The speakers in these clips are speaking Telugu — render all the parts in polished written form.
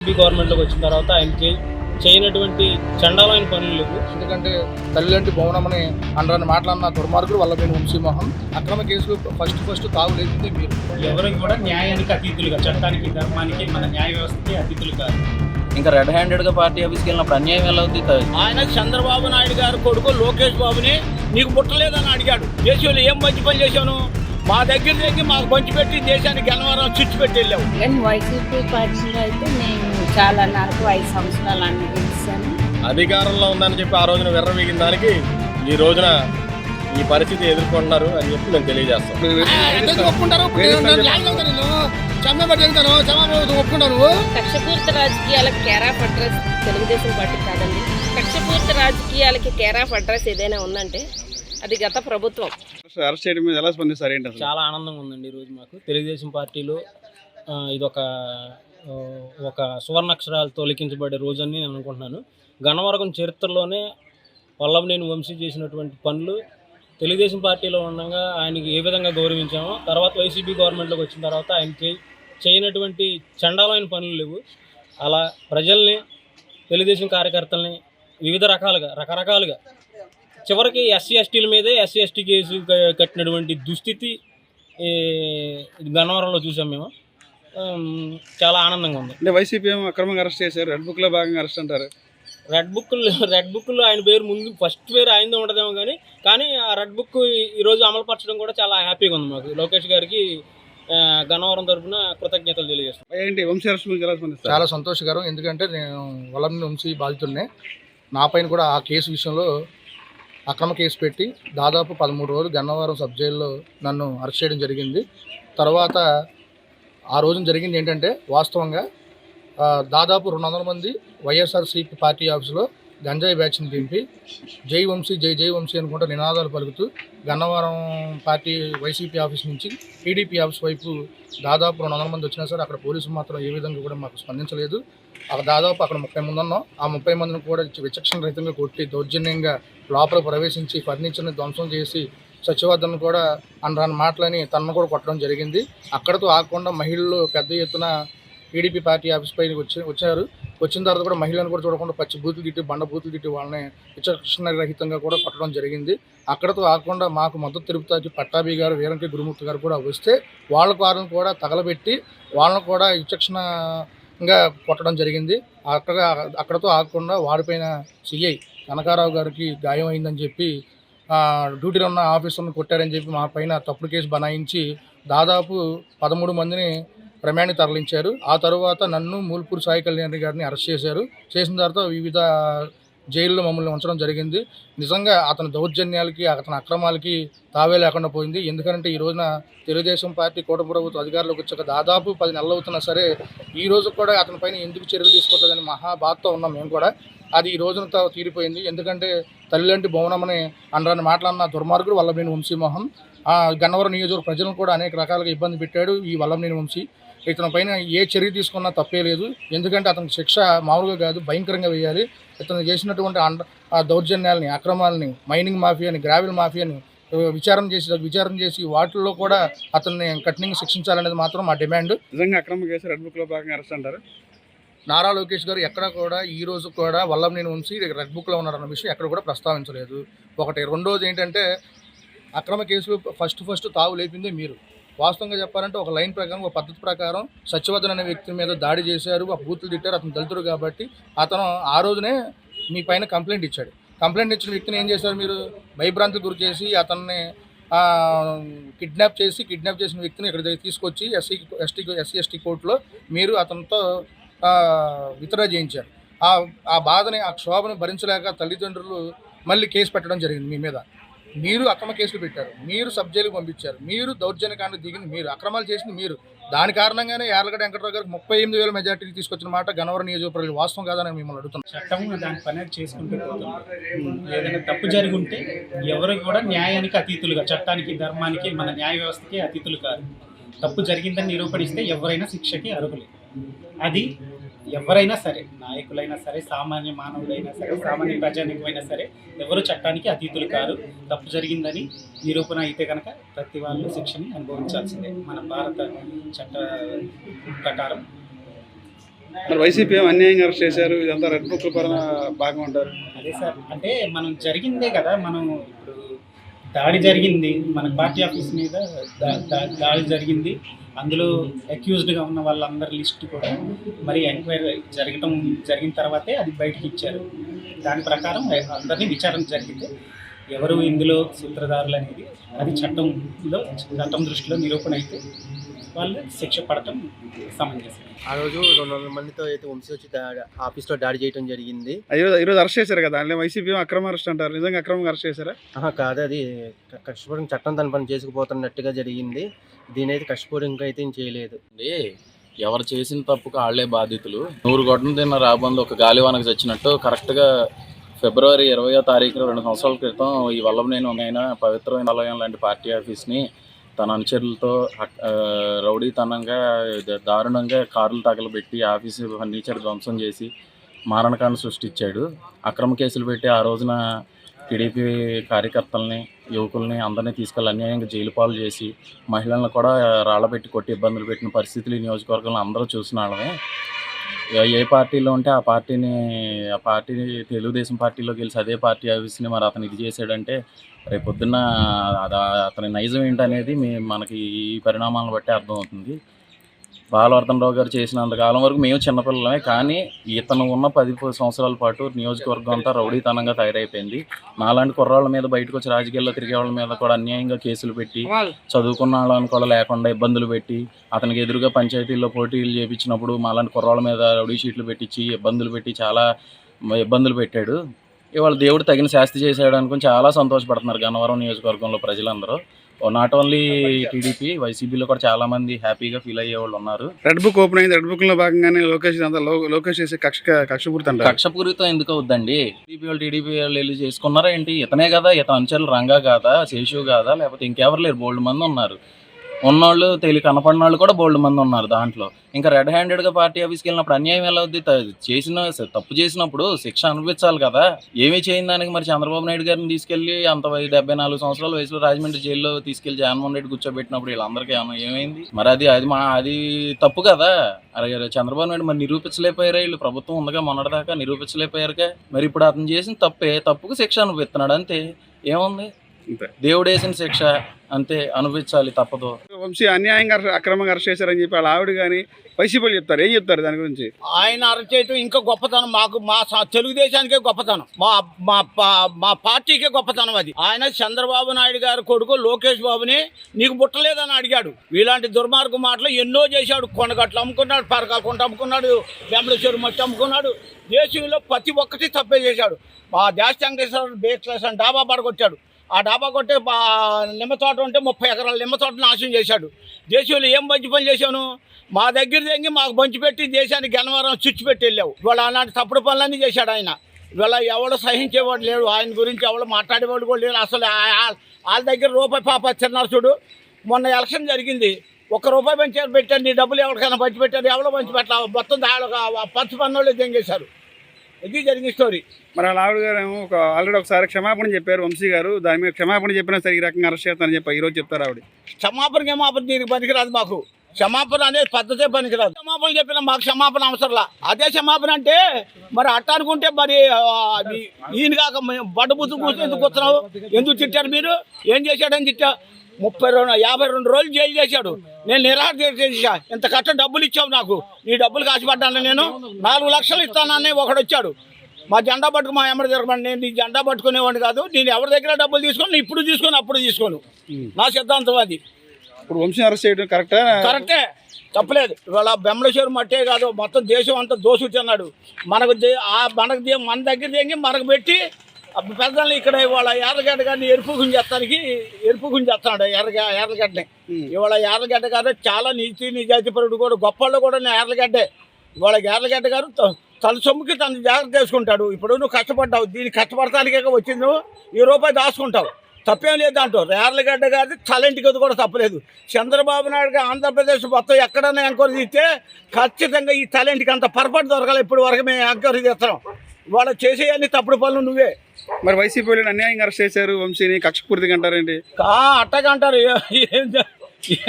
గవర్నమెంట్లోకి వచ్చిన తర్వాత ఆయన చేయనటువంటి చండాలమైన పనులు లేవు. ఎందుకంటే తల్లిలాంటి భవనమని అనరాని మాట్లాడిన దుర్మార్గుడు వల్లభనేని వంశీమోహన్ అక్రమ కేసులు ఫస్ట్ తావు లేకుంటే మీరు ఎవరికి కూడా న్యాయానికి అతీతులుగా, చట్టానికి ధర్మానికి మన న్యాయ వ్యవస్థకి అతీతులు కాదు. ఇంకా రెడ్ హ్యాండెడ్గా పార్టీ ఆఫీస్కి వెళ్ళినప్పుడు అన్యాయం ఎలా అవుతుంది? ఆయన చంద్రబాబు నాయుడు గారు కొడుకు లోకేష్ బాబుని నీకు ముట్టలేదని అడిగాడు. దేశంలో ఏం మంచి పని చేశాను, మా దగ్గర దగ్గర మాకు పంచిపెట్టి దేశానికి గన్నవరం చుచ్చు పెట్టి వెళ్ళాము. కానీ వైసీపీ పార్టీలో అయితే నేను చాలా 5 సంవత్సరాలు అనుభవిస్తాను. అధికారంలో ఉందని చెప్పి ఆ రోజున విర్రవీగిన దానికి ఈ రోజున ఈ పరిస్థితి ఎదుర్కొంటున్నారు అని చెప్పి నేను తెలియజేస్తాను. కక్షపూరిత రాజకీయాలకు care of address Telugu Desam party కాదండి. కక్షపూరిత రాజకీయాలకి కేర్ ఆఫ్ అడ్రస్ ఏదైనా ఉందంటే అది గత ప్రభుత్వం. అరెస్ట్ చేయడం మీద ఎలా స్పందిస్తారు ఏంటి? చాలా ఆనందంగా ఉందండి ఈరోజు మాకు. తెలుగుదేశం పార్టీలో ఇదొక సువర్ణాక్షరాలతో లిఖించబడే రోజు అని నేను అనుకుంటున్నాను. గన్నవరం చరిత్రలోనే వల్లభనేని వంశీ చేసినటువంటి పనులు తెలుగుదేశం పార్టీలో ఉండగా ఆయనకి ఏ విధంగా గౌరవించామో, తర్వాత వైసీపీ గవర్నమెంట్లోకి వచ్చిన తర్వాత ఆయన చేయనటువంటి చండాలమైన పనులు లేవు. అలా ప్రజల్ని, తెలుగుదేశం కార్యకర్తల్ని వివిధ రకరకాలుగా చివరికి ఎస్సీ ఎస్టీల మీదే ఎస్సీ కేసు కట్టినటువంటి దుస్థితి గన్నవరంలో చూసాం మేము. చాలా ఆనందంగా ఉంది. అంటే వైసీపీ ఏమో అక్రమంగా అరెస్ట్ చేశారు, రెడ్ బుక్లో భాగంగా అరెస్ట్ అంటారు. రెడ్ బుక్లో ఆయన పేరు ముందు ఫస్ట్ పేరు ఆయనదే ఉండదేమో కానీ ఆ రెడ్ బుక్ ఈరోజు అమలుపరచడం కూడా చాలా హ్యాపీగా ఉంది మాకు. లోకేష్ గారికి గన్నవరం తరఫున కృతజ్ఞతలు తెలియజేస్తాం. ఏంటి వంశీ అరెస్ట్ గురించి ఎలా స్పందిస్తారు? చాలా సంతోషకరం. ఎందుకంటే నేను వల్లభనేని వంశీ బాధితుడినే. నా పైన కూడా ఆ కేసు విషయంలో అక్రమ కేసు పెట్టి దాదాపు 13 రోజులు గన్నవరం సబ్ జైల్లో నన్ను అరెస్ట్ చేయడం జరిగింది. తర్వాత ఆ రోజున జరిగింది ఏంటంటే, వాస్తవంగా దాదాపు 200 మంది వైఎస్ఆర్సీపీ పార్టీ ఆఫీసులో గంజాయి బ్యాచ్ని దింపి జై వంశీ జై వంశీ అనుకుంటూ నినాదాలు పలుకుతూ గన్నవరం పార్టీ వైసీపీ ఆఫీస్ నుంచి టీడీపీ ఆఫీస్ వైపు దాదాపు 200 మంది వచ్చినా సరే అక్కడ పోలీసులు మాత్రం ఏ విధంగా కూడా మాకు స్పందించలేదు. దాదాపు అక్కడ 30 మంది ఉన్నాం. ఆ 30 మందిని కూడా విచక్షణ రహితంగా కొట్టి దౌర్జన్యంగా లోపల ప్రవేశించి ఫర్నిచర్ని ధ్వంసం చేసి సచివార్థను కూడా అనరాని మాటలని తనను కూడా కొట్టడం జరిగింది. అక్కడతో ఆగకుండా మహిళలు పెద్ద ఎత్తున టీడీపీ పార్టీ ఆఫీస్ పైన వచ్చారు. వచ్చిన తర్వాత కూడా మహిళలను కూడా చూడకుండా పచ్చి బూతులు తిట్టి, బండ బూతులు తిట్టి వాళ్ళని విచక్షణ రహితంగా కూడా కొట్టడం జరిగింది. అక్కడతో ఆగకుండా మాకు మద్దతు తెలుపుతాకి పట్టాభి గారు, వీరంకి గురుమూర్తి గారు కూడా వస్తే వాళ్ళని కూడా తగలబెట్టి వాళ్ళని కూడా విచక్షణగా కొట్టడం జరిగింది. అక్కడతో ఆగకుండా వాడిపైన సిఐ కనకారావు గారికి గాయం అయిందని చెప్పి డ్యూటీలో ఉన్న ఆఫీసర్ని కొట్టారని చెప్పి మా పైన తప్పుడు కేసు బనాయించి దాదాపు 13 మందిని రిమాండ్కి తరలించారు. ఆ తర్వాత నన్ను మూల్పూర్ సాయి కళ్యాణ్ గారిని అరెస్ట్ చేశారు. చేసిన తర్వాత వివిధ జైల్లో మమ్మల్ని ఉంచడం జరిగింది. నిజంగా అతని దౌర్జన్యాలకి, అతని అక్రమాలకి తావే లేకుండా పోయింది. ఎందుకంటే ఈ రోజున తెలుగుదేశం పార్టీ కూటమి ప్రభుత్వం అధికారంలోకి వచ్చాక దాదాపు 10 నెలలు అవుతున్నా సరే ఈ రోజు కూడా అతని పైన ఎందుకు చర్యలు తీసుకోవట్లేదని మహాబాధతో ఉన్నాం మేము కూడా. అది ఈ రోజున తీరిపోయింది. ఎందుకంటే తల్లిలాంటి భవనమని అనరాని మాట్లాడిన దుర్మార్గుడు వల్లభనేని వంశీమోహన్ గన్నవరం నియోజకవర్గ ప్రజలను కూడా అనేక రకాలుగా ఇబ్బంది పెట్టాడు. ఈ వల్లభనేని వంశీ ఇతని పైన ఏ చర్య తీసుకున్నా తప్పే లేదు. ఎందుకంటే అతనికి శిక్ష మామూలుగా కాదు, భయంకరంగా వేయాలి. ఇతను చేసినటువంటి దౌర్జన్యాలని, అక్రమాలని, మైనింగ్ మాఫియాని, గ్రావెల్ మాఫియాని విచారణ చేసి వాటిల్లో కూడా అతన్ని కఠినంగా శిక్షించాలనేది మాత్రం మా డిమాండ్. నిజంగా అక్రమ కేసు రెడ్ బుక్లో భాగంగా అరెస్ట్ అంటారు. నారా లోకేష్ గారు ఎక్కడ కూడా ఈ రోజు కూడా వల్లభనేని వంశీ రెడ్ బుక్లో ఉన్నారన్న విషయం ఎక్కడ కూడా ప్రస్తావించలేదు. ఒకటి. రెండోది ఏంటంటే, అక్రమ కేసులు ఫస్ట్ తావు లేపిందే మీరు. వాస్తవంగా చెప్పాలంటే ఒక లైన్ ప్రకారం, ఒక పద్ధతి ప్రకారం సత్యవర్ధన్ అనే వ్యక్తి మీద దాడి చేశారు, ఆ బూతులు తిట్టారు. అతను దళితుడు కాబట్టి అతను ఆ రోజునే మీ పైన కంప్లైంట్ ఇచ్చాడు. కంప్లైంట్ ఇచ్చిన వ్యక్తిని ఏం చేశారు మీరు? భయభ్రాంతికి గురి చేసి అతన్ని కిడ్నాప్ చేసిన వ్యక్తిని ఇక్కడ తీసుకొచ్చి ఎస్సీ ఎస్టీ కోర్టులో మీరు అతనితో విత్డ్రా చేయించారు. ఆ బాధని, ఆ క్షోభని భరించలేక తల్లిదండ్రులు మళ్ళీ కేసు పెట్టడం జరిగింది మీ మీద. మీరు అక్రమ కేసులు పెట్టారు, మీరు సబ్ జైలుకి పంపించారు, మీరు దౌర్జన్యకాండ దిగింది మీరు, అక్రమాలు చేసింది మీరు. దాని కారణంగానే యార్లగడ్డ వెంకటరావు గారికి 38,000 మెజార్టీకి తీసుకొచ్చిన మాట గన్నవరం నియోజకవర్గం వాస్తవం కాదని మిమ్మల్ని అడుగుతున్నాం. చట్టం దాని పని చేసుకుంటూ పోతుంది. ఏదైనా తప్పు జరిగి ఉంటే ఎవరు కూడా న్యాయానికి అతీతులుగా, చట్టానికి ధర్మానికి మన న్యాయ వ్యవస్థకి అతీతులు కాదు. తప్పు జరిగిందని నిరూపణిస్తే ఎవరైనా శిక్షకి అర్హులే. అది ఎవరైనా సరే, నాయకులైనా సరే, సామాన్య మానవులైనా సరే, సామాన్య ప్రజానికమైనా సరే, ఎవరు చట్టానికి అతీతులు కారు. తప్పు జరిగిందని నిరూపణ అయితే కనుక ప్రతి వాళ్ళు శిక్షని అనుభవించాల్సిందే మన భారత చట్ట ప్రకారం. మరి వైసీపీ ఏమో అన్యాయంగా అరెస్ట్ చేశారు, ఇదంతా రెడ్ బుక్ పరంగా భాగం అంటారు. అదే సార్, అంటే మనం జరిగిందే కదా, మనం ఇప్పుడు దాడి జరిగింది మన పార్టీ ఆఫీస్ మీద, దాడి జరిగింది. అందులో అక్యూజ్డ్గా ఉన్న వాళ్ళందరి లిస్ట్ కూడా మరి ఎంక్వైరీ జరిగిన తర్వాతే అది బయటకు ఇచ్చారు. దాని ప్రకారం అందరినీ విచారణ జరిగితే ఎవరు ఇందులో సూత్రధారులు అనేది అది చట్టం దృష్టిలో నిరూపణ అయితే వాళ్ళు శిక్ష పడటం సమంజసం. ఆ రోజు 200 మందితో అయితే వంశీ వచ్చి ఆఫీస్లో దాడి చేయడం జరిగింది. ఈరోజు అరెస్ట్ చేశారు కదా, అందులో వైసీపీ అక్రమ అరెస్ట్ అంటారు, నిజంగా అక్రమంగా అరెస్ట్ చేశారా? కాదు, అది కష్టపూర్వకం చట్టం తన పని చేసుకుపోతున్నట్టుగా జరిగింది. దీని అయితే కష్టపూర్వకంగా అయితే ఏం చేయలేదు. ఎవరు చేసిన తప్పుకు వాళ్ళే బాధితులు. 100 గొడ్డలు తిన్న రాబందు ఒక గాలివానకు చచ్చినట్టు కరెక్ట్గా ఫిబ్రవరి 20వ తారీఖున 2 సంవత్సరాల క్రితం ఈ వల్లభనేని పవిత్రమైన ఆలయం లాంటి పార్టీ ఆఫీస్ని తన అనుచరులతో రౌడీతనంగా దారుణంగా కార్లు తగలబెట్టి ఆఫీసు ఫర్నిచర్ ధ్వంసం చేసి మారణకాండ సృష్టించాడు. అక్రమ కేసులు పెట్టి ఆ రోజున టీడీపీ కార్యకర్తల్ని, యువకుల్ని అందరినీ తీసుకెళ్ళి అన్యాయంగా జైలు పాలు చేసి మహిళలను కూడా రాళ్ళబెట్టి కొట్టి ఇబ్బందులు పెట్టిన పరిస్థితులు ఈ నియోజకవర్గంలో అందరూ చూసిన వాళ్ళమే. ఏ పార్టీలో ఉంటే ఆ పార్టీ తెలుగుదేశం పార్టీలోకి వెళ్ళి అదే పార్టీ ఆఫీస్ని మరి అతను ఇది చేశాడంటే రేపొద్దున్న అతని నైజం ఏంటనేది మనకి ఈ పరిణామాలను బట్టి అర్థమవుతుంది. బాలవర్ధనరావు గారు చేసినంతకాలం వరకు మేము చిన్నపిల్లలమే, కానీ ఇతను ఉన్న 10 సంవత్సరాల పాటు నియోజకవర్గం అంతా రౌడీతనంగా తయారైపోయింది. నాలాంటి కుర్రాళ్ళ మీద బయటకు వచ్చి రాజకీయాల్లో తిరిగే వాళ్ళ మీద కూడా అన్యాయంగా కేసులు పెట్టి, చదువుకున్న వాళ్ళని కూడా లేకుండా ఇబ్బందులు పెట్టి, అతనికి ఎదురుగా పంచాయతీల్లో పోటీలు చేయించినప్పుడు మాలాంటి కుర్రాళ్ళ మీద రౌడీ షీట్లు పెట్టించి ఇబ్బందులు పెట్టి చాలా ఇబ్బందులు పెట్టాడు. ఇవాళ దేవుడు తగిన శాస్తి చేశాడు అనుకుని చాలా సంతోషపడుతున్నారు గన్నవరం నియోజకవర్గంలో ప్రజలందరూ. నాట్ ఓన్లీ టీడీపీ, వైసీపీలో కూడా చాలా మంది హ్యాపీగా ఫీల్ అయ్యే వాళ్ళు ఉన్నారు. రెడ్ బుక్ ఓపెన్ అయింది, రెడ్ బుక్ లో భాగంగానే లోకేష్ చేసే కక్షపూరితం ఎందుకు అవుద్దండి? టీడీపీ వాళ్ళు వెళ్ళి చేసుకున్నారా ఏంటి? ఇతనే కదా, ఇతను అంచెలు రంగా కాదా, శేషు కాదా, లేకపోతే ఇంకెవరు లేరు, బోల్డ్ మంది ఉన్నారు. ఉన్నోళ్ళు కనపడిన వాళ్ళు కూడా బోల్డ్ మంది ఉన్నారు దాంట్లో. ఇంకా రెడ్ హ్యాండెడ్గా పార్టీ ఆఫీస్కి వెళ్ళినప్పుడు అన్యాయం ఎలా అవుద్ది? తప్పు చేసినప్పుడు శిక్ష అనుభవించాలి కదా. ఏమీ చేయని దానికి మరి చంద్రబాబు నాయుడు గారిని తీసుకెళ్ళి అంత 74 సంవత్సరాల వయసులో రాజమండ్రి జైల్లో తీసుకెళ్లి జగన్మోహన్ రెడ్డి కూర్చోబెట్టినప్పుడు వీళ్ళందరికీ ఏమైంది? మరి అది తప్పు కదా. అలాగే చంద్రబాబు నాయుడు మరి నిరూపించలేకపోయారా? వీళ్ళు ప్రభుత్వం ఉందగా మొన్నటిదాకా నిరూపించలేకపోయారుగా. మరి ఇప్పుడు అతను చేసిన తప్పుకు శిక్ష అనుభవిస్తున్నాడు అంతే. ఏముంది? దేవుడు వేసిన శిక్ష అంతే, అనుభవించాలి, తప్పదు. వంశీ అన్యాయంగా అక్రమంగా అరెస్ట్ చేశారని చెప్పి వాళ్ళ ఆవిడ కానీ వైసీపీ చెప్తారు, ఏం చెప్తారు దాని గురించి? ఆయన అరెస్ట్ చేయటం ఇంకా గొప్పతనం, మా తెలుగుదేశానికే గొప్పతనం, మా పార్టీకే గొప్పతనం అది. ఆయన చంద్రబాబు నాయుడు గారి కొడుకు లోకేష్ బాబుని నీకు పుట్టలేదని అడిగాడు. ఇలాంటి దుర్మార్గ మాటలు ఎన్నో చేశాడు. కొండగట్లు అమ్ముకున్నాడు, పరకాల కొండ అమ్ముకున్నాడు, బెంబళూరు మట్టి అమ్ముకున్నాడు. దేశంలో ప్రతి ఒక్కటి తప్పే చేశాడు. మా దేశంకేశ్వర బేక్స్ అని డాబా పడగొట్టాడు. ఆ డాబా కొట్టే నిమ్మ తోట ఉంటే 30 ఎకరాల నిమ్మ తోట నాశనం చేశాడు. దేశంలో ఏం మంచి పని చేశాను? మా దగ్గర తెంగి మాకు పంచిపెట్టి దేశానికి గన్నవరం చుచ్చు పెట్టి వెళ్ళావు. ఇవాళ అలాంటి తప్పుడు పనులన్నీ చేశాడు ఆయన. ఇవాళ ఎవడు సహించేవాడు లేడు, ఆయన గురించి ఎవరు మాట్లాడేవాడు కూడా లేడు. అసలు వాళ్ళ దగ్గర రూపాయి పాప చిన్నారు చూడు. మొన్న ఎలక్షన్ జరిగింది, ₹1 పెట్టారు, నీ డబ్బులు ఎవరికైనా పంచిపెట్టారు, ఎవరో పంచిపెట్టాలి, మొత్తం పంచు పన్నోళ్ళు దెంగేశారు. ఇది జరిగిన స్టోరీ. మరి వాళ్ళ ఆవిడ గారు ఏమో ఆల్రెడీ ఒకసారి క్షమాపణ చెప్పారు వంశీ గారు, దాని మీద క్షమాపణ చెప్పినా సరే ఈ రకంగా అరెస్ట్ చేస్తానని చెప్పి ఈరోజు చెప్తారు ఆవిడ. క్షమాపణ దీనికి పనికిరాదు. మాకు క్షమాపణ అనేది పద్ధతే పనికిరాదు. క్షమాపణ చెప్పినా మాకు క్షమాపణ అవసరంలా. అదే క్షమాపణ అంటే మరి అట్ట అనుకుంటే మరి ఈయన కాక బడ్డ బుద్ధు కూర్చొని ఎందుకు వస్తున్నావు? ఎందుకు తిట్టారు మీరు? ఏం చేశాడని తిట్టా? 52 రోజులు జైలు చేశాడు. నేను నిరాహార చేసా. ఇంత కట్ట డబ్బులు ఇచ్చావు నాకు, నీ డబ్బులు కాసిపడ్డాను. నేను 4 లక్షలు ఇస్తానని ఒకడు వచ్చాడు. మా జెండా పట్టుకు మా ఎమ్మడి తిరగమని. నేను నీ జెండా పట్టుకునేవాడిని కాదు. నేను ఎవరి దగ్గర డబ్బులు తీసుకొని ఇప్పుడు తీసుకొని అప్పుడు తీసుకోను. నా సిద్ధాంతం అది. ఇప్పుడు వంశీ అరెస్ట్ చేయడం కరెక్టే, తప్పలేదు. ఇవాళ బెంబళూరు మట్టే కాదు, మొత్తం దేశం అంతా దోసుకున్నాడు. మన దగ్గర తెంగి మనకు పెట్టి పెద్దల్ని ఇక్కడ ఇవాళ ఎర్రగడ్డ గారిని ఎరుపు గుంజేస్తున్నాడు. ఎర్రగడ్డని ఇవాళ ఎర్రగడ్డ గారు చాలా నిజాయితీ పరుడు కూడా, గొప్పళ్ళు కూడా ఎర్రగడ్డే. ఇవాళ ఎర్రగడ్డ గారు తన సొమ్ముకి తను జాగ్రత్త చేసుకుంటాడు. ఇప్పుడు నువ్వు కష్టపడ్డావు, దీన్ని కష్టపడటానికే వచ్చింది. నువ్వు ₹1 దాచుకుంటావు, తప్పేం లేదు అంటావు. ఎర్రగడ్డ గారి టాలెంట్ గది కూడా తప్పలేదు. చంద్రబాబు నాయుడు గారు ఆంధ్రప్రదేశ్ మొత్తం ఎక్కడన్నా ఎంక్వైరీ తీస్తే ఖచ్చితంగా ఈ టాలెంట్కి అంత పర్ఫెక్ట్ దొరకాలి. ఇప్పుడు వరకు మేము ఎంక్వైరీ చేస్తాం. వాళ్ళు చేసేయన్ని తప్పుడు పనులు నువ్వే. మరి వైసీపీ అన్యాయంగా అరెస్ట్ చేశారు వంశీని, కక్షపూర్తిగా అంటారేంటి? అట్టగా అంటారు.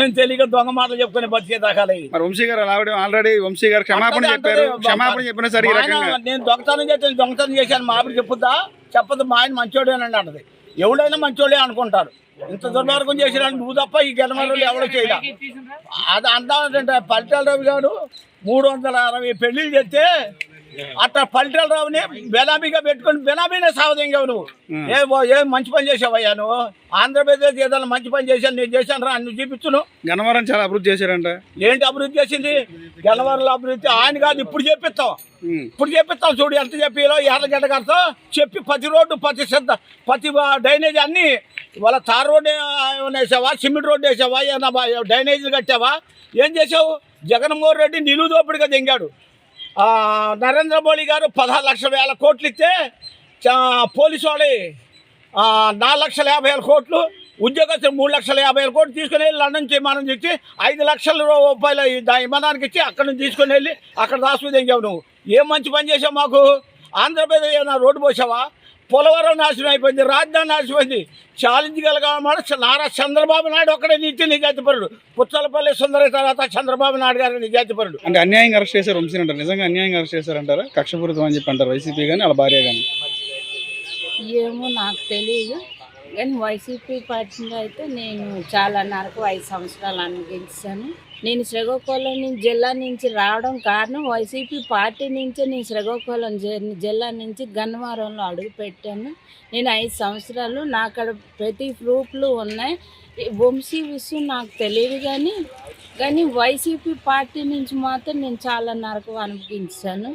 ఏం తెలియక దొంగ మాటలు చెప్పుకునే బతికే దాకాలే. మరి వంశీ గారు ఆల్రెడీ వంశీ గారు క్షమాపణ చెప్పారు. క్షమాపణ చెప్పినా సరే ఈ రకంగా నేను దొంగతనం చేశాను మా ఆవిడ చెప్పుద్దా? చెప్పదు. మా ఆయన మంచోడే అని అంటది. ఎవడైనా మంచోడే అనుకుంటారు. ఇంత దుర్మార్గం చేసినా నువ్వు తప్ప ఈ గెలమరులు ఎవడో చేయలే. అది అంటానంటే పల్టాల రవి గారు 360 పెళ్లిళ్ళు చేస్తే అట్లా పల్టాల రావుని బెనామీగా పెట్టుకుని బెనామీనే సావదంగా నువ్వు. ఏం మంచి పని చేసావయ్యా నువ్వు? ఆంధ్రప్రదేశ్ ఏదైనా మంచి పని చేశాను, నేను చేశాను రా నువ్వు చూపించును. గన్నవరం చాలా అభివృద్ధి చేశారంట. ఏంటి అభివృద్ధి చేసింది? గెలవరంలో అభివృద్ధి ఆయన కాదు, ఇప్పుడు చెప్పిస్తాం చూడు ఎంత చెప్పిలో ఎర్రగడ్డ కడతాం చెప్పి ప్రతి రోడ్డు ప్రతి డ్రైనేజ్ అన్ని వాళ్ళ తార్ రోడ్డు వేసావా, సిమెంట్ రోడ్డు వేసావా, ఏమన్నా డ్రైనేజీలు కట్టావా? ఏం చేసావు? జగన్మోహన్ రెడ్డి నిలువు దోపిడిగా దింగాడు. నరేంద్ర మోడీ గారు 16 లక్షల వేల కోట్లు ఇస్తే పోలీసు వాడి 4,50,000 కోట్లు, ఉద్యోగస్తులు 3,50,000 కోట్లు తీసుకుని వెళ్ళి లండన్ విమానం తెచ్చి 5 లక్షల రూపాయలు విమానానికి ఇచ్చి అక్కడ నుంచి తీసుకుని వెళ్ళి అక్కడ రాసుకు దింగావు. నువ్వు ఏం మంచి పని చేసావు మాకు? ఆంధ్రప్రదేశ్ ఏమైనా రోడ్డు పోసావా? పోలవరం నాశనం అయిపోయింది, రాజధాని నాశనమైంది. ఛాలెంజ్ కలగమాట నారా చంద్రబాబు నాయుడు ఒక్కడే నిజాతిపరుడు. పుచ్చలపల్లి సుందర తర్వాత చంద్రబాబు నాయుడు గారు నిజాతిపరుడు. అంటే అన్యాయంగా అరెస్ట్ చేశారు వంశీ అంటారు. నిజంగా అన్యాయంగా అరెస్ట్ చేశారంటారా? కక్షపూరితం అని చెప్పి అంటారు వైసీపీ కానీ వాళ్ళ భార్య కానీ. ఏమో నాకు తెలియదు కానీ వైసీపీ పార్టీలో అయితే నేను చాలా నరకు 5 సంవత్సరాలు అనుభవించాను. నేను శ్రీకాకుళం జిల్లా నుంచి రావడం కారణం వైసీపీ పార్టీ నుంచే. నేను శ్రీకాకుళం జిల్లా నుంచి గన్నవరంలో అడుగు పెట్టాను. నేను 5 సంవత్సరాలు నా అక్కడ ప్రతి ప్రూఫ్లు ఉన్నాయి. వంశీ విషయం నాకు తెలియదు కానీ వైసీపీ పార్టీ నుంచి మాత్రం నేను చాలా నరకు అనుభవించాను.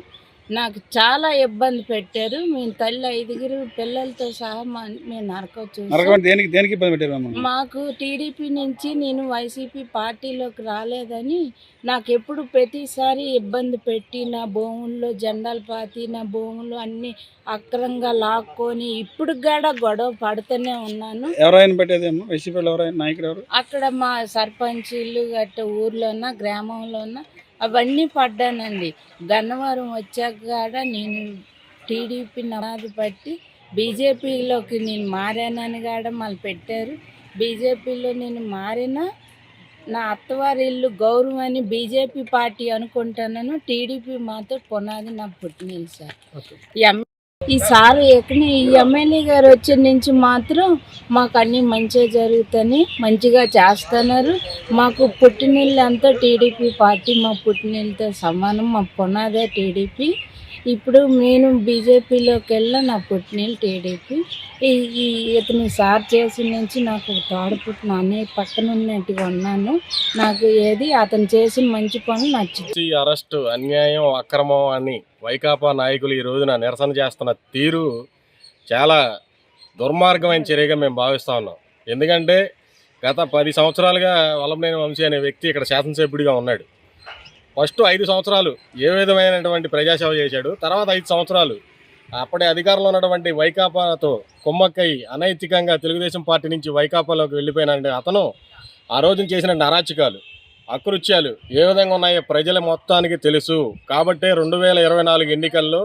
నాకు చాలా ఇబ్బంది పెట్టారు. మేము తల్లి 5 పిల్లలతో సహా మేము నరకొచ్చు. దేనికి ఇబ్బంది పెట్టారు? మాకు టీడీపీ నుంచి నేను వైసీపీ పార్టీలోకి రాలేదని నాకు ఎప్పుడు ప్రతిసారి ఇబ్బంది పెట్టి నా భూముల్లో జెండాలు పాతి నా భూములు అన్నీ అక్రంగా లాక్కొని ఇప్పుడు కూడా గొడవ పడుతూనే ఉన్నాను. ఎవరైనా పెట్టేది వైసీపీ నాయకుడు ఎవరు? అక్కడ మా సర్పంచులు గట్ట ఊర్లోన గ్రామంలోన అవన్నీ పడ్డానండి. గన్నవరం వచ్చాక కూడా నేను టీడీపీ నమాది పట్టి బీజేపీలోకి నేను మారానని కూడా మళ్ళీ పెట్టారు. బీజేపీలో నేను మారినా నా అత్తవారి ఇల్లు గౌరవం అని బీజేపీ పార్టీ అనుకుంటున్నాను. టీడీపీ మాత్రం పునాది నా పుట్టినీళ్ళు సార్. ఈసారి ఈ ఎమ్మెల్యే గారు వచ్చే నుంచి మాత్రం మాకు అన్నీ మంచిగా జరుగుతాయి, మంచిగా చేస్తున్నారు. మాకు పుట్టినీళ్ళు అంతా టీడీపీ పార్టీ, మా పుట్టినీళ్ళతో సమానం. మా పునాదే టీడీపీ. ఇప్పుడు నేను బీజేపీలోకి వెళ్ళా, నా పుట్టినీళ్ళు టీడీపీ. ఇతను సార్ చేసిన నుంచి నాకు తోడపుట్టిన అన్నయ్య పక్కన ఉన్నట్టుగా ఉన్నాను. నాకు ఏది అతను చేసిన మంచి పనులు నచ్చింది. అరెస్టు అన్యాయం, అక్రమం అని వైకాపా నాయకులు ఈ రోజున నిరసన చేస్తున్న తీరు చాలా దుర్మార్గమైన చర్యగా మేము భావిస్తూ ఉన్నాం. ఎందుకంటే గత 10 సంవత్సరాలుగా వల్లభనేని వంశీ అనే వ్యక్తి ఇక్కడ శాసనసభ్యుడిగా ఉన్నాడు. ఫస్ట్ 5 సంవత్సరాలు ఏ విధమైనటువంటి ప్రజాసేవ చేశాడు. తర్వాత 5 సంవత్సరాలు అప్పటి అధికారంలో ఉన్నటువంటి వైకాపాతో కుమ్మక్కై అనైతికంగా తెలుగుదేశం పార్టీ నుంచి వైకాపాలోకి వెళ్ళిపోయిన అతను ఆ రోజున చేసిన అరాచకాలు, అకృత్యాలు ఏ విధంగా ఉన్నాయో ప్రజల మొత్తానికి తెలుసు. కాబట్టే 2024 ఎన్నికల్లో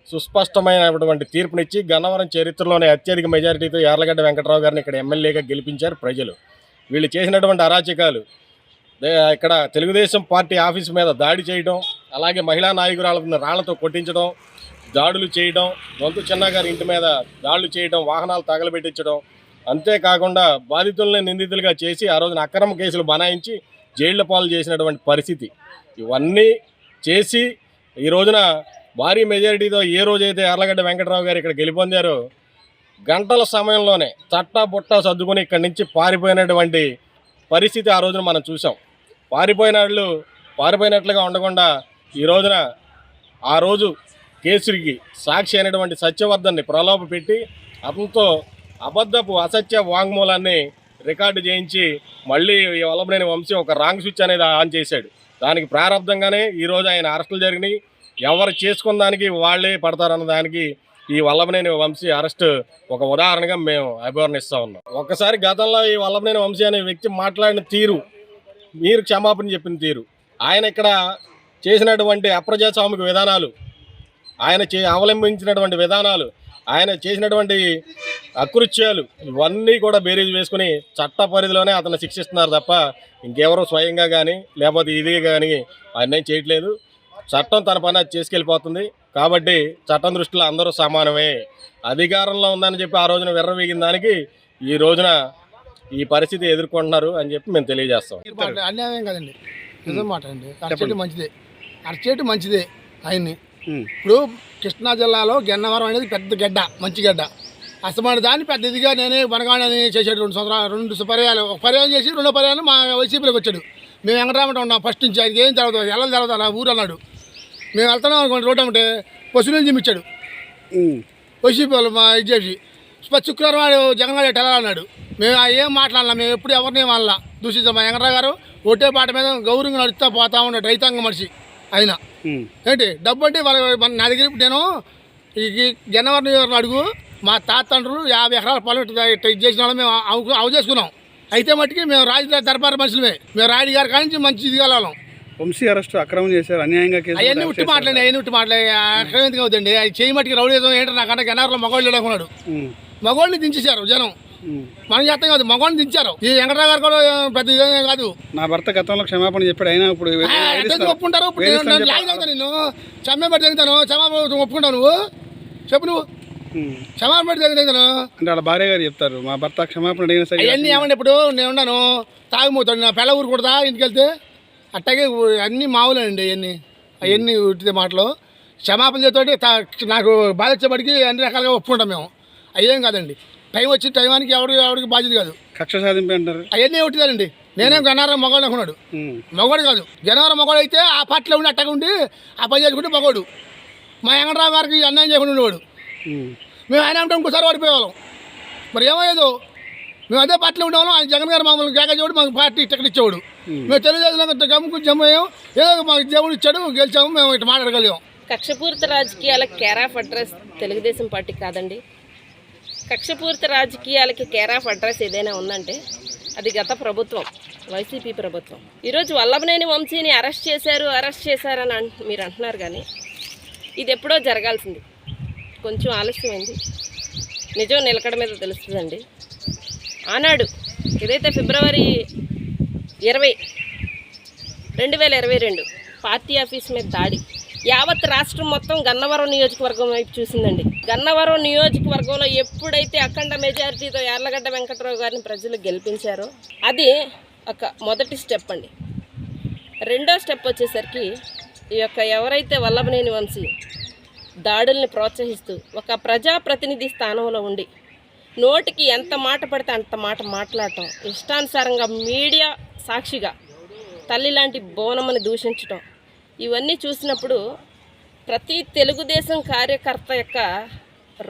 సుస్పష్టమైనటువంటి తీర్పునిచ్చి గన్నవరం చరిత్రలోనే అత్యధిక మెజారిటీతో యార్లగడ్డ వెంకటరావు గారిని ఇక్కడ ఎమ్మెల్యేగా గెలిపించారు ప్రజలు. వీళ్ళు చేసినటువంటి అరాచకాలు, ఇక్కడ తెలుగుదేశం పార్టీ ఆఫీస్ మీద దాడి చేయడం, అలాగే మహిళా నాయకురాలను రాళ్లతో కొట్టించడం, దాడులు చేయడం, గొంతు చిన్నగారి ఇంటి మీద దాడులు చేయడం, వాహనాలు తగలబెట్టించడం, అంతేకాకుండా బాధితుల్ని నిందితులుగా చేసి ఆ రోజున అక్రమ కేసులు బనాయించి జైళ్ల పాలు చేసినటువంటి పరిస్థితి. ఇవన్నీ చేసి ఈ రోజున భారీ మెజారిటీతో ఏ రోజైతే యార్లగడ్డ వెంకటరావు గారు ఇక్కడ గెలుపొందారో గంటల సమయంలోనే చట్టా బుట్టా సర్దుకొని ఇక్కడి నుంచి పారిపోయినటువంటి పరిస్థితి ఆ రోజున మనం చూసాం. పారిపోయినట్లుగా ఉండకుండా ఈ రోజున ఆ రోజు కేసుకి సాక్షి అయినటువంటి సత్యవర్ధన్ని ప్రలోభ పెట్టి అతనితో అబద్ధపు అసత్య వాంగ్మూలాన్ని రికార్డు చేయించి మళ్ళీ వల్లభనేని వంశీ ఒక రాంగ్ స్విచ్ అనేది ఆన్ చేశాడు. దానికి ప్రారంభంగానే ఈరోజు ఆయన అరెస్టులు జరిగినాయి. ఎవరు చేసుకున్న దానికి వాళ్ళే పడతారన్న దానికి ఈ వల్లభనేని వంశీ అరెస్ట్ ఒక ఉదాహరణగా మేము అభివర్ణిస్తూ ఉన్నాం. ఒక్కసారి గతంలో ఈ వల్లభనేని వంశీ అనే వ్యక్తి మాట్లాడిన తీరు, మీరు క్షమాపణ చెప్పిన తీరు, ఆయన ఇక్కడ చేసినటువంటి అప్రజాస్వామిక విధానాలు, ఆయన అవలంబించినటువంటి విధానాలు ఆయన చేసినటువంటి అకృత్యాలు ఇవన్నీ కూడా బేరీజ్ వేసుకుని చట్ట పరిధిలోనే అతను శిక్షిస్తున్నారు తప్ప ఇంకెవరూ స్వయంగా కానీ లేకపోతే ఇది కానీ ఆయన చేయట్లేదు. చట్టం తన పని అది చేసుకెళ్ళిపోతుంది. కాబట్టి చట్టం దృష్టిలో అందరూ సమానమే. అధికారంలో ఉందని చెప్పి ఆ రోజున విర్రవీగిన దానికి ఈ రోజున ఈ పరిస్థితి ఎదుర్కొంటున్నారు అని చెప్పి మేము తెలియజేస్తాం. అన్యాయం కదండి, నిజం మాట అండి. అరచేటు మంచిదే ఆయన్ని. ఇప్పుడు కృష్ణా జిల్లాలో గన్నవరం అనేది పెద్ద గడ్డ, మంచి గడ్డ. అసలు దాన్ని పెద్ద ఇదిగా నేనే బనగాడని చేసాడు 2 సంవత్సరాలు, 2 పర్యాలు. ఒక పర్యాయం చేసి 2వ పర్యాలు మా వైసీపీలోకి వచ్చాడు. మేము వెంకటరామట ఉన్నాం ఫస్ట్ నుంచి. ఆయనకి ఏం తెలవదు, ఎలా తెలవదు అలా ఊరు అన్నాడు. మేము వెళ్తున్నాం అనుకోండి రోడ్డు అంటే పశువులు చూపించాడు వైసీపీ వాళ్ళు. మా ఇది చేసి శుక్రవారం వాడు జగన్ గారు ఎలా అన్నాడు. మేము ఏం మాట్లాడాలా, మేము ఎప్పుడు ఎవరిని వాళ్ళ దూషిస్తాం. మా వెంకటరావు గారు ఒకే పాట మీద గౌరవంగా నడుస్తూ పోతా ఉన్నాడు, రైతాంగ మనిషి ఆయన. ఏంటి డబ్బు అంటే వాళ్ళ నా దగ్గర నేను ఈ గన్నవరం అడుగు మా తాతండ్రులు 50 ఎకరాల పొలం ఇది చేసిన వాళ్ళు మేము అవు చేసుకున్నాం. అయితే మట్టుకి మేము రాజు దర్బార్ మనుషులమే. మేము రాయుడు గారి కాడి నుంచి మంచి ఇది వెళ్ళాం. వంశీ అరెస్ట్ అక్రమం చేశారు, అన్యాయంగా అవన్నీ ఉట్టి మాట్లాడి అక్రమం ఎందుకు అవుతుంది. అది చేయి మట్టుకి రౌడీజం ఏంటో నాకంటే గన్నవరంలో మగవాళ్ళు లేకున్నాడు. మగవాళ్ళని దించేశారు జనం. మనం చేస్తాం కాదు, మగవాళ్ళని దించారు. ఈ వెంకటరావు గారు కూడా పెద్ద ఇదే కాదు. నా భర్త గతంలో క్షమాపణ చెప్పాడు, అయినా ఇప్పుడు ఒప్పుకుంటారు. ఇప్పుడు నేను చమ్మే పట్టి తెగుతాను, క్షమాపణ ఒప్పుకుంటావు నువ్వు చెప్పు. నువ్వు క్షమాపణ పట్టి తెగుతాను అంటే వాళ్ళ భార్య గారు చెప్తారు, మా భర్త క్షమాపణ అడిగిన సరే. అవన్నీ ఏమండి, ఇప్పుడు నేను ఉన్నాను తాగుమోతాడు, నా పిల్ల ఊరు కొడతా ఇంటికి వెళ్తే అట్టాగే అన్నీ మామూలేనండి. అవన్నీ ఉట్టితే మాటలు. క్షమాపణ చేతోటి నాకు బాధ వచ్చేప్పటికి అన్ని రకాలుగా ఒప్పుకుంటాం మేము. అయ్యేం కాదండి, టైం వచ్చి టైమానికి ఎవరికి బాధ్యత కాదు. కక్ష సాధింపు అంటారు, అవన్నీ ఒకటిదానండి. నేనేం గన్నవరం మగవాడు అనుకున్నాడు, మగవాడు కాదు. గన్నవరం మగవాడు అయితే ఆ పార్టీలో ఉండి అట్టగా ఉండి ఆ పని చేసుకుంటే మగవాడు. మా వెంకటరావు గారికి అన్యాయం చేయకుండా ఉండేవాడు. మేము ఆయన అంటే ఇంకోసారి ఓడిపోయేవాళ్ళం. మరి ఏమయ్యేదో, మేము అదే పార్టీలో ఉండేవాళ్ళం. ఆయన జగన్ గారు మమ్మల్ని కేకచేవాడు, మాకు పార్టీ టికెట్ ఇచ్చేవాడు. మేము తెలుగుదేశం గమ్ముకు జమ్మయ్యాం, ఏదో మాకు దేవుడు ఇచ్చాడు, గెలిచాము, మేము ఇట్లా మాట్లాడగలిగాం. కక్షపూరిత రాజకీయాలకు care of address Telugu Desam party కాదండి. కక్షపూరిత రాజకీయాలకి కేర్ ఆఫ్ అడ్రస్ ఏదైనా ఉందంటే అది గత ప్రభుత్వం, వైసీపీ ప్రభుత్వం. ఈరోజు వల్లభనేని వంశీని అరెస్ట్ చేశారని మీరు అంటున్నారు, కానీ ఇది ఎప్పుడో జరగాల్సింది. కొంచెం ఆలస్యమైంది, నిజం నిలకడ మీద తెలుస్తుందండి. ఆనాడు ఏదైతే ఫిబ్రవరి 20, 2022 పార్టీ ఆఫీస్ మీద దాడి, యావత్ రాష్ట్రం మొత్తం గన్నవరం నియోజకవర్గం వైపు చూసిందండి. గన్నవరం నియోజకవర్గంలో ఎప్పుడైతే అఖండ మెజారిటీతో యార్లగడ్డ వెంకటరావు గారిని ప్రజలు గెలిపించారో అది ఒక మొదటి స్టెప్ అండి. రెండో స్టెప్ వచ్చేసరికి ఈ యొక్క ఎవరైతే వల్లభనేని వంశీ దాడుల్ని ప్రోత్సహిస్తూ ఒక ప్రజాప్రతినిధి స్థానంలో ఉండి నోటికి ఎంత మాట పడితే అంత మాట మాట్లాడటం, ఇష్టానుసారంగా మీడియా సాక్షిగా తల్లి లాంటి బోనమ్మని దూషించటం, ఇవన్నీ చూసినప్పుడు ప్రతి తెలుగుదేశం కార్యకర్త యొక్క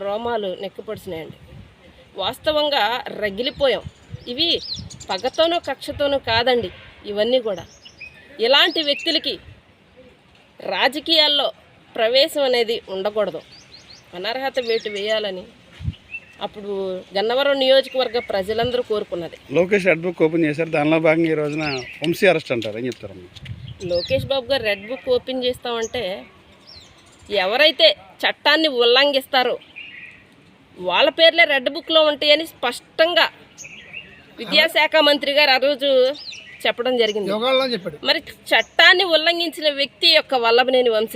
రోమాలు నెక్కిపొడిచినాయండి. వాస్తవంగా రగిలిపోయాం. ఇవి పగతోనూ కక్షతోనూ కాదండి. ఇవన్నీ కూడా ఇలాంటి వ్యక్తులకి రాజకీయాల్లో ప్రవేశం అనేది ఉండకూడదు. అనర్హత వేటు వేయాలని అప్పుడు గన్నవరం నియోజకవర్గ ప్రజలందరూ కోరుకున్నది. లోకేష్ రెడ్ బుక్ ఓపెన్ చేశారు, దానిలో భాగంగా ఈ రోజున వంశీ అరెస్ట్ అంటారు, ఏం చెప్తారమ్మా? లోకేష్ బాబు గారు రెడ్ బుక్ ఓపెన్ చేస్తామంటే ఎవరైతే చట్టాన్ని ఉల్లంఘిస్తారో వాళ్ళ పేర్లే రెడ్ బుక్లో ఉంటాయని స్పష్టంగా విద్యాశాఖ మంత్రి గారు ఆ రోజు చెప్పడం జరిగింది. మరి చట్టాన్ని ఉల్లంఘించిన వ్యక్తి యొక్క వల్లభనేని వంశీ